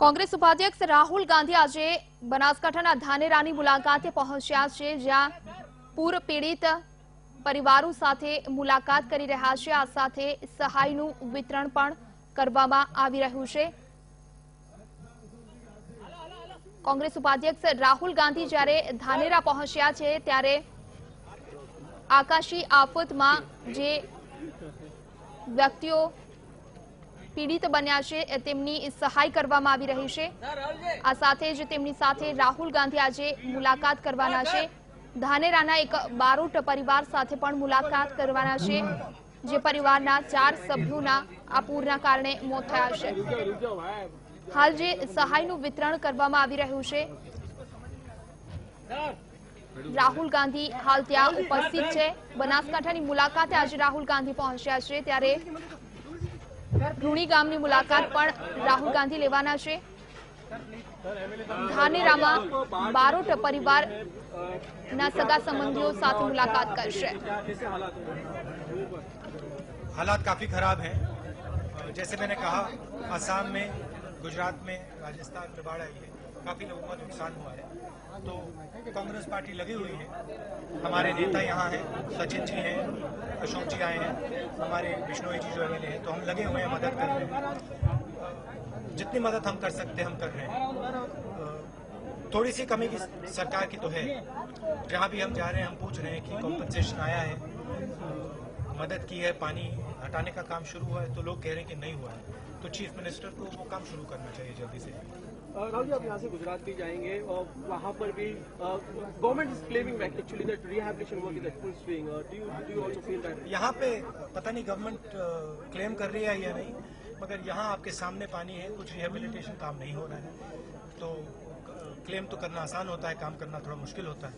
કોંગ્રેસ ઉપાધ્યક્ષ રાહુલ ગાંધી આજે બનાસકાંઠાના ધાનેરાની મુલાકાતે પહોંચ્યા છે, જ્યાં પૂર પીડિત પરિવારો સાથે મુલાકાત કરી રહ્યા છે। આ સાથે સહાયનું વિતરણ પણ કરવામાં આવી રહ્યું છે। કોંગ્રેસ ઉપાધ્યક્ષ રાહુલ ગાંધી જ્યારે ધાનેરા પહોંચ્યા છે ત્યારે આકાશી આફતમાં જે વ્યક્તિઓ पीड़ित बन्या छे तेमनी सहाय करवामां आवी रही छे। आ साथे ज तेमनी साथे राहुल गांधी आजे मुलाकात करवाना छे। धानेराना एक बारोट परिवार साथे पण मुलाकात करवाना छे, जे परिवारना 4 सभ्योना आ पूરના કારણે મોત થયા છે। हाल जे सहायનું वितरण करवामां आवी રહ્યું છે। राहुल गांधी हाल त्यां उपस्थित छे। बनासकांठानी मुलाकाते आज राहुल गांधी पहोंच्या छे, त्यारे रूणी गामनी मुलाकात पण राहुल गांधी लेवाना छे। धानेरामां बारोट परिवार ना सगा संबंधीओ साथे मुलाकात करशे। हालात काफी खराब हैं। जैसे मैंने कहा, असम में, गुजरात में, राजस्थान में बाढ़ आई है, काफी लोगों का नुकसान हुआ है। तो कांग्रेस पार्टी लगी हुई है। हमारे नेता यहाँ हैं, सचिन जी हैं, अशोक जी आए हैं, हमारे बिश्नोई जी जो एमएलए हैं, तो हम लगे हुए हैं, मदद कर रहे हैं। जितनी मदद हम कर सकते हैं हम कर रहे हैं। थोड़ी सी कमी की सरकार की तो है। जहाँ भी हम जा रहे हैं हम पूछ रहे हैं कि कॉम्पनसेशन आया है, मदद की है, पानी हटाने का काम शुरू हुआ है, तो लोग कह रहे हैं कि नहीं हुआ है। तो चीफ मिनिस्टर को वो काम शुरू करना चाहिए जल्दी से। राहुल जी, आप यहाँ से गुजरात भी जाएंगे और वहाँ पर भी government is claiming actually that rehabilitation work is at full swing. Do you also feel that? यहाँ पे पता नहीं गवर्नमेंट क्लेम कर रही है या नहीं, मगर यहाँ आपके सामने पानी है, कुछ रिहैबिलिटेशन काम नहीं हो रहा है। तो क्लेम तो करना आसान होता है, काम करना थोड़ा मुश्किल होता है।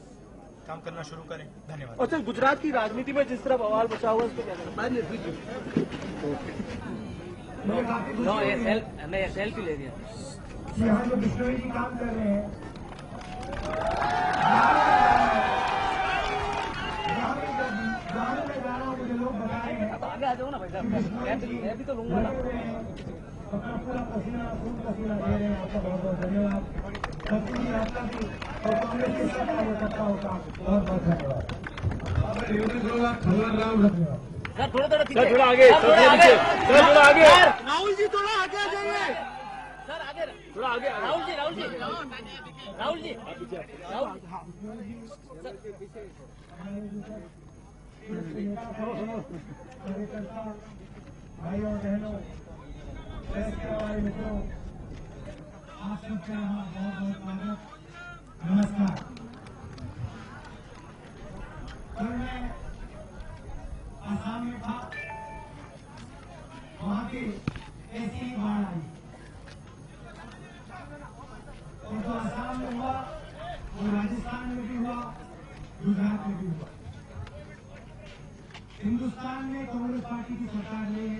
काम करना शुरू करें। धन्यवाद। और सर, गुजरात की राजनीति में जिस तरह बवाल मचा हुआ है उसको क्या कहना? हमें सेल्फी ले दिया। यहाँ जो बिश्नोई जी काम कर रहे हैं, गाँव में जा रहा हूँ, मुझे लोग बता रहे हैं आगे आ जाओ ना भाई साहब, मैं भी तो लूंगा ना। अपना पूरा पसीना खून पसीना दे रहे हैं। आपका बहुत बहुत धन्यवाद। पश्चिमी यात्रा की और कांग्रेस के सब कार्यकर्ताओं का बहुत बहुत धन्यवाद। सर थोड़ा थोड़ा सर थोड़ा आगे, सर थोड़ा आगे। राहुल जी थोड़ा आगे आ जाइए। सर आगे थोड़ा आगे। राहुल जी राहुल जी राहुल जी राहुल कार्यकर्ता भाई और बहनों, प्रेस के हमारे मित्रों, आप सबका यहाँ बहुत बहुत स्वागत, नमस्कार। कल मैं आसाम में था, वहाँ की ऐसी ही बाढ़ आई और जो आसाम में हुआ वो राजस्थान में भी हुआ, गुजरात में भी हुआ। हिंदुस्तान में कांग्रेस पार्टी की सरकार नहीं है,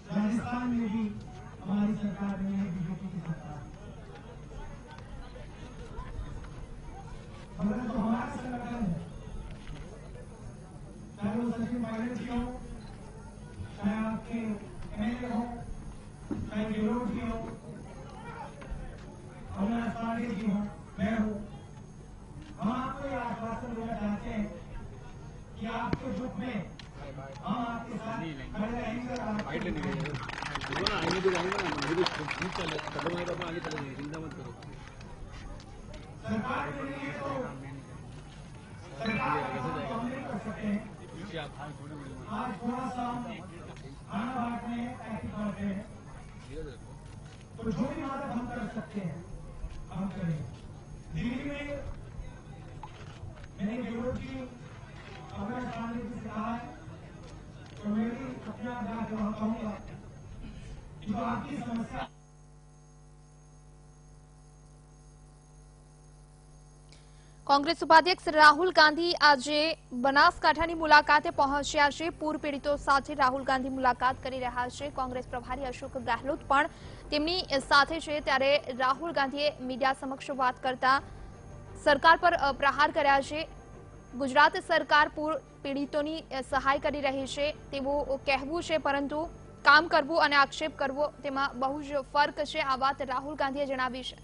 राजस्थान में भी हमारी सरकार नहीं है, बीजेपी की सरकार। मगर जो हमारा संगठन है, चाहे वो सचिन पायलट जी हो, चाहे आपके एमएलए हो, चाहे गेहलोत जी हो, अविनाश पांडे जी हो, मैं हूं, हम आपको यह आश्वासन देना चाहते हैं कि आपके दुख में हम आपके साथ खड़े रहेंगे। सरकार के लिए तो सरकार हम नहीं कर सकते हैं। आज थोड़ा सा खाना बांटने पैकेट बांटते हैं, तो जो भी मदद हम कर सकते हैं हम करेंगे। दिल्ली में मैंने गेहलोत जी, अविनाश पांडे जी से कहा है, तो मेरी अपना बात वहां कहूंगा कि जो आपकी समस्या। કોંગ્રેસ ઉપાધ્યક્ષ રાહુલ ગાંધી આજે બનાસકાંઠાની મુલાકાતે પહોંચ્યા છે। પૂર પીડિતો સાથે રાહુલ ગાંધી મુલાકાત કરી રહ્યા છે। કોંગ્રેસ પ્રભારી અશોક ગેહલોત પણ તેમની સાથે છે, ત્યારે રાહુલ ગાંધીએ મીડિયા સમક્ષ વાત કરતા સરકાર પર પ્રહાર કર્યા છે। गुजरात सरकार पूर पीड़ितों की सहाय करी रही है तेवुं कहेवुं छे, परंतु કામ કરવું અને આક્ષેપ કરવો તેમાં બહુ જ ફર્ક છે, આ વાત રાહુલ ગાંધીએ જણાવી છે।